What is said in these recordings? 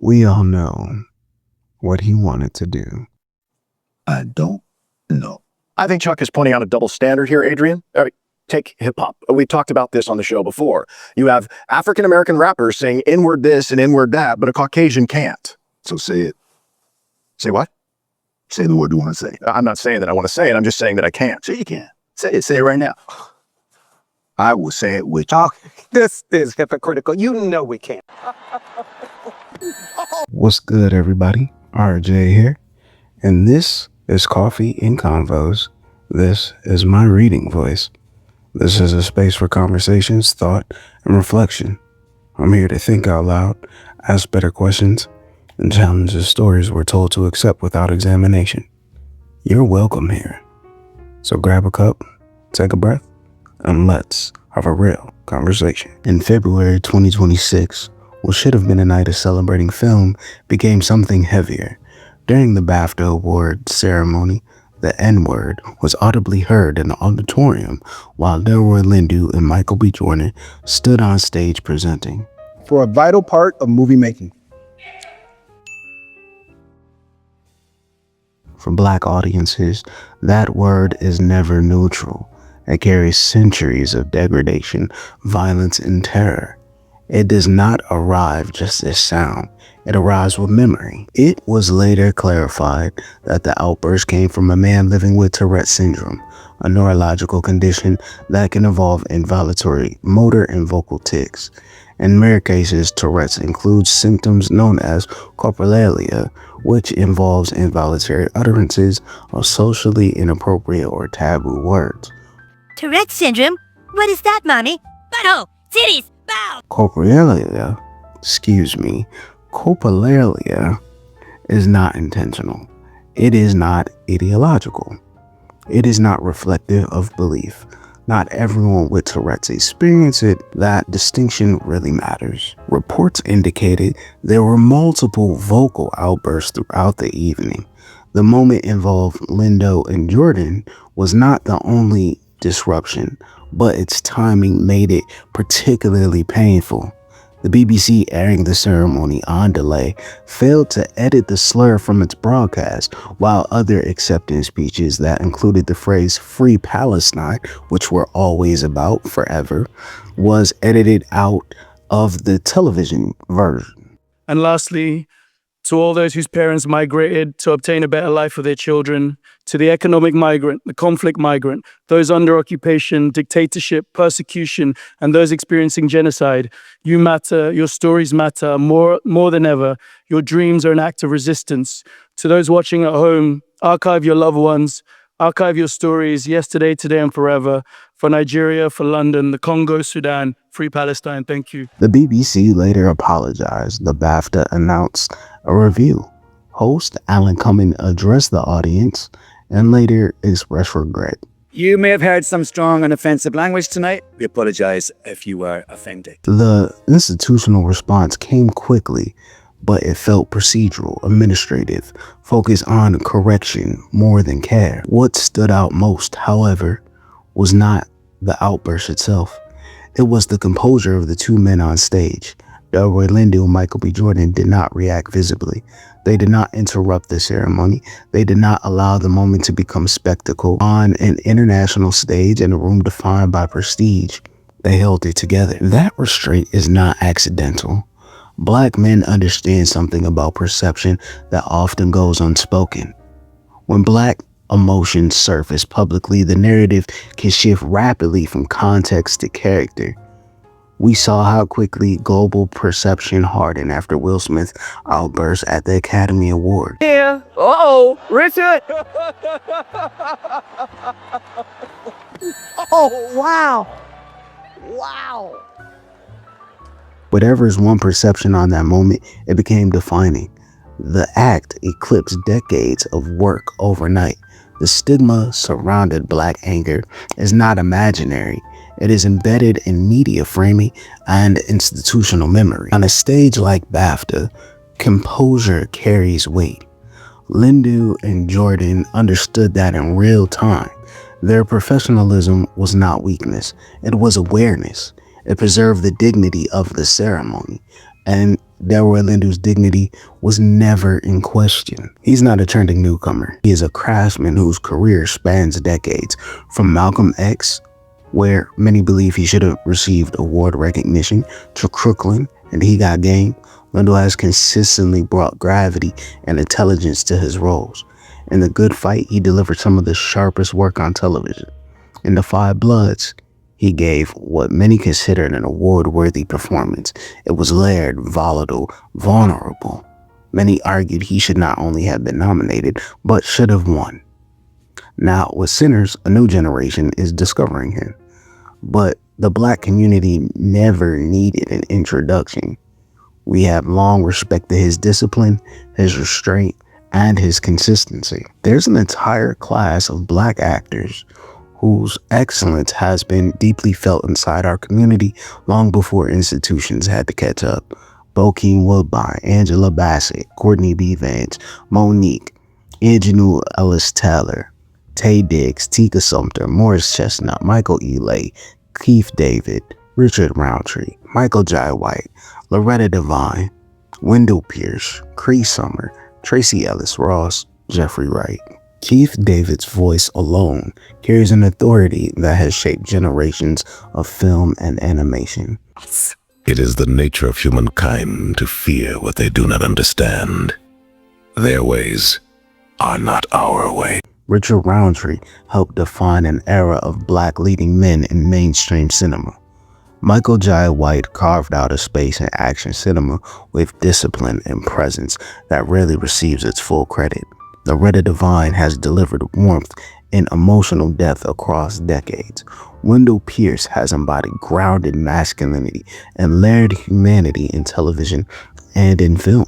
We all know what he wanted to do. I don't know. I think Chuck is pointing out a double standard here, Adrian. Take hip-hop. We talked about this on the show before. You have African-American rappers saying N-word this and N-word that, but a Caucasian can't. So say it. Say what? Say the word you want to say. I'm not saying that I want to say it. I'm just saying that I can't. Sure you can. Say it. Say it right now. I will say it with you. Oh, this is hypocritical. You know we can't. What's good, everybody? RJ here, and this is Coffee and Convos. This is my reading voice. This is a space for conversations, thought, and reflection. I'm here to think out loud, ask better questions, and challenge the stories we're told to accept without examination. You're welcome here. So grab a cup, take a breath, and let's have a real conversation. In February 2026, what should have been a night of celebrating film became something heavier. During the BAFTA award ceremony, the N-word was audibly heard in the auditorium while Delroy Lindo and Michael B. Jordan stood on stage presenting. For a vital part of movie making. For Black audiences, that word is never neutral. It carries centuries of degradation, violence, and terror. It does not arrive just as sound. It arrives with memory. It was later clarified that the outburst came from a man living with Tourette syndrome, a neurological condition that can involve involuntary motor and vocal tics. In rare cases, Tourette's includes symptoms known as coprolalia, which involves involuntary utterances of socially inappropriate or taboo words. Tourette syndrome? What is that, Mommy? Butthole! Titties! Bow! Coprolalia is not intentional. It is not ideological. It is not reflective of belief. Not everyone with Tourette's experience it. That distinction really matters. Reports indicated there were multiple vocal outbursts throughout the evening. The moment involved Lindo and Jordan was not the only disruption, but its timing made it particularly painful. The BBC, airing the ceremony on delay, failed to edit the slur from its broadcast, while other acceptance speeches that included the phrase "Free Palestine," which we're always about forever, was edited out of the television version. And lastly, to all those whose parents migrated to obtain a better life for their children, to the economic migrant, the conflict migrant, those under occupation, dictatorship, persecution, and those experiencing genocide, you matter, your stories matter more than ever. Your dreams are an act of resistance. To those watching at home, archive your loved ones, archive your stories, yesterday, today, and forever. For Nigeria, for London, the Congo, Sudan, Free Palestine. Thank you. The BBC later apologized. The BAFTA announced a review. Host Alan Cumming addressed the audience and later expressed regret. You may have heard some strong and offensive language tonight. We apologize if you were offended. The institutional response came quickly, but it felt procedural, administrative, focused on correction more than care. What stood out most, however, was not the outburst itself. It was the composure of the two men on stage. Delroy Lindo and Michael B. Jordan did not react visibly. They did not interrupt the ceremony. They did not allow the moment to become spectacle. On an international stage in a room defined by prestige, they held it together. That restraint is not accidental. Black men understand something about perception that often goes unspoken. When Black emotions surface publicly, the narrative can shift rapidly from context to character. We saw how quickly global perception hardened after Will Smith's outburst at the Academy Award. Yeah. Uh-oh. Richard. Oh, wow. Wow. Whatever is one perception on that moment, it became defining. The act eclipsed decades of work overnight. The stigma surrounding Black anger is not imaginary. It is embedded in media framing and institutional memory. On a stage like BAFTA, composure carries weight. Lindo and Jordan understood that in real time. Their professionalism was not weakness, it was awareness. It preserved the dignity of the ceremony, and Delroy Lindo's dignity was never in question. He's not a trending newcomer. He is a craftsman whose career spans decades, from Malcolm X, where many believe he should have received award recognition, to Crooklyn and He Got Game. Lindo has consistently brought gravity and intelligence to his roles. In The Good Fight, he delivered some of the sharpest work on television. In The Five Bloods, he gave what many considered an award-worthy performance. It was layered, volatile, vulnerable. Many argued he should not only have been nominated, but should have won. Now, with Sinners, a new generation is discovering him. But the Black community never needed an introduction. We have long respected his discipline, his restraint, and his consistency. There's an entire class of Black actors whose excellence has been deeply felt inside our community long before institutions had to catch up. Bokeem Woodbine, Angela Bassett, Courtney B. Vance, Monique, Ingenue Ellis-Taylor, Taye Diggs, Tika Sumter, Morris Chestnut, Michael Ealy, Keith David, Richard Roundtree, Michael Jai White, Loretta Devine, Wendell Pierce, Cree Summer, Tracy Ellis Ross, Jeffrey Wright. Keith David's voice alone carries an authority that has shaped generations of film and animation. It is the nature of humankind to fear what they do not understand. Their ways are not our way. Richard Roundtree helped define an era of Black leading men in mainstream cinema. Michael Jai White carved out a space in action cinema with discipline and presence that rarely receives its full credit. Loretta Devine has delivered warmth and emotional depth across decades. Wendell Pierce has embodied grounded masculinity and layered humanity in television and in film.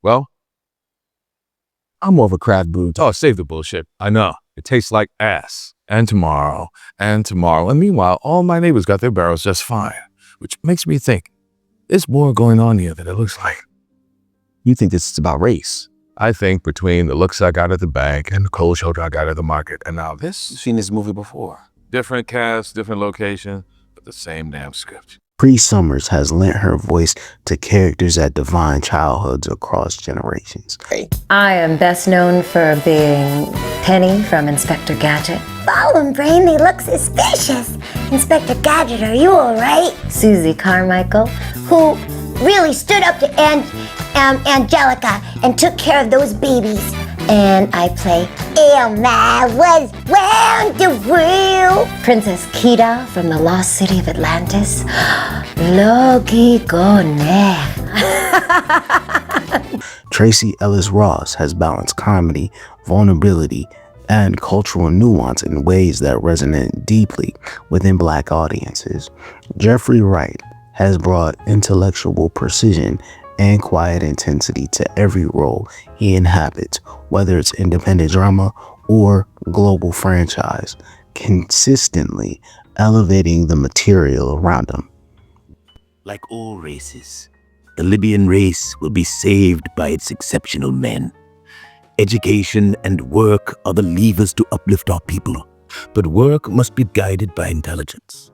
Well, I'm more of a craft boot. Oh, save the bullshit. I know. It tastes like ass. And tomorrow. And meanwhile, all my neighbors got their barrels just fine. Which makes me think, there's more going on here than it looks like. You think this is about race? I think between the looks I got at the bank and the cold shoulder I got at the market, and now this. You've seen this movie before. Different cast, different location, but the same damn script. Cree Summers has lent her voice to characters that define childhoods across generations. I am best known for being Penny from Inspector Gadget. Ball and Brain, they look suspicious. Inspector Gadget, are you alright? Susie Carmichael. Who really stood up to Angelica and took care of those babies. And I play Elma was round the world. Princess Kida from the Lost City of Atlantis. Logi Gone. Tracy Ellis Ross has balanced comedy, vulnerability, and cultural nuance in ways that resonate deeply within Black audiences. Jeffrey Wright has brought intellectual precision and quiet intensity to every role he inhabits, whether it's independent drama or global franchise, consistently elevating the material around him. Like all races, the Libyan race will be saved by its exceptional men. Education and work are the levers to uplift our people, but work must be guided by intelligence,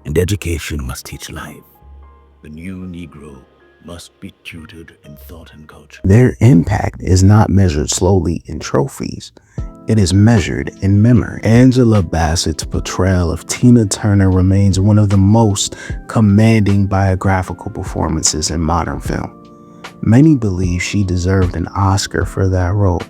and education must teach life. The new Negro must be tutored in thought and culture. Their impact is not measured slowly in trophies. It is measured in memory. Angela Bassett's portrayal of Tina Turner remains one of the most commanding biographical performances in modern film. Many believe she deserved an Oscar for that role.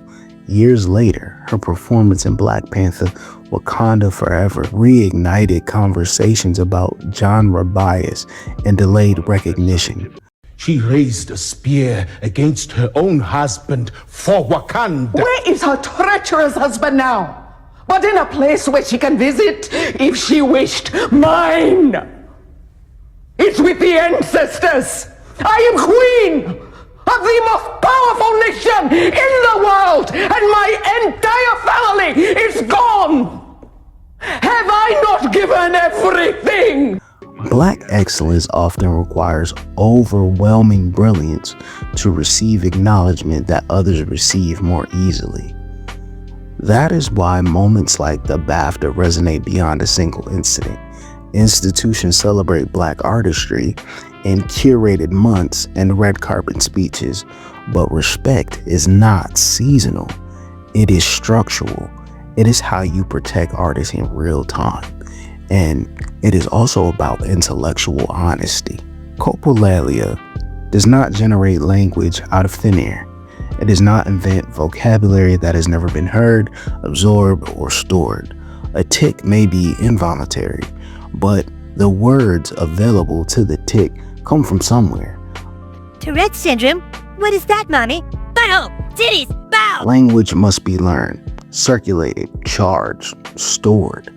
Years later, her performance in Black Panther: Wakanda Forever reignited conversations about genre bias and delayed recognition. She raised a spear against her own husband for Wakanda. Where is her treacherous husband now? But in a place where she can visit if she wished. Mine! It's with the ancestors! I am queen of the most powerful nation in the world, and my entire family is gone! Have I not given everything? Black excellence often requires overwhelming brilliance to receive acknowledgement that others receive more easily. That is why moments like the BAFTA resonate beyond a single incident. Institutions celebrate Black artistry in curated months and red carpet speeches, but respect is not seasonal. It is structural. It is how you protect artists in real time. And it is also about intellectual honesty. Coprolalia does not generate language out of thin air. It does not invent vocabulary that has never been heard, absorbed, or stored. A tick may be involuntary, but the words available to the tick come from somewhere. Tourette syndrome? What is that, Mommy? Butthole! Titties! Bow! Language must be learned, circulated, charged, stored.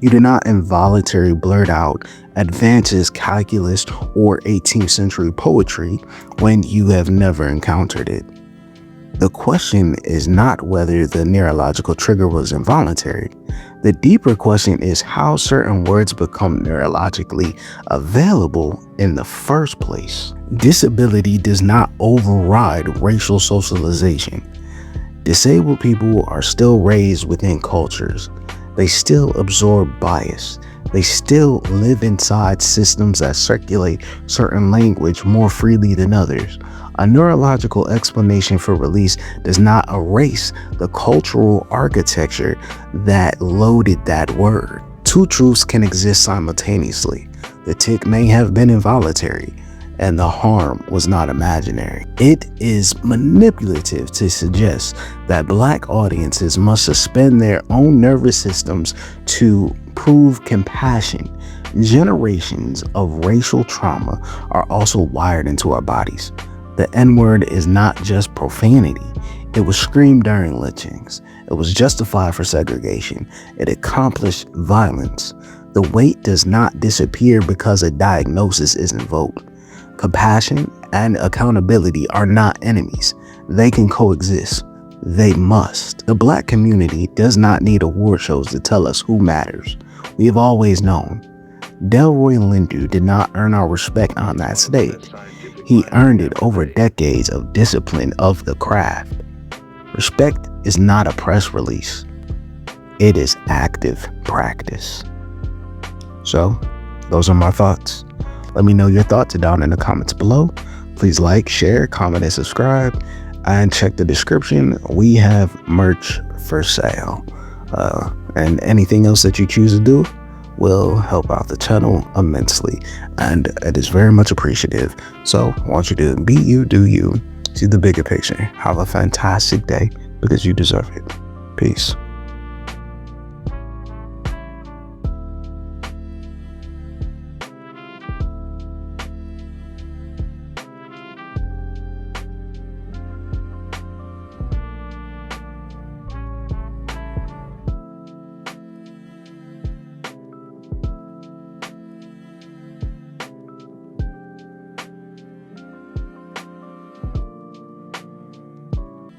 You do not involuntarily blurt out advances calculus or 18th century poetry when you have never encountered it. The question is not whether the neurological trigger was involuntary. The deeper question is how certain words become neurologically available in the first place. Disability does not override racial socialization. Disabled people are still raised within cultures. They still absorb bias. They still live inside systems that circulate certain language more freely than others. A neurological explanation for release does not erase the cultural architecture that loaded that word. Two truths can exist simultaneously. The tick may have been involuntary, and the harm was not imaginary. It is manipulative to suggest that Black audiences must suspend their own nervous systems to prove compassion. Generations of racial trauma are also wired into our bodies. The N-word is not just profanity. It was screamed during lynchings. It was justified for segregation. It accomplished violence. The weight does not disappear because a diagnosis is invoked. Compassion and accountability are not enemies. They can coexist. They must. The Black community does not need award shows to tell us who matters. We have always known. Delroy Lindo did not earn our respect on that stage. He earned it over decades of discipline of the craft. Respect is not a press release. It is active practice. So, those are my thoughts. Let me know your thoughts down in the comments below. Please like, share, comment, and subscribe. And check the description. We have merch for sale. And anything else that you choose to do will help out the channel immensely. And it is very much appreciative. So I want you to be you, do you. See the bigger picture. Have a fantastic day because you deserve it. Peace.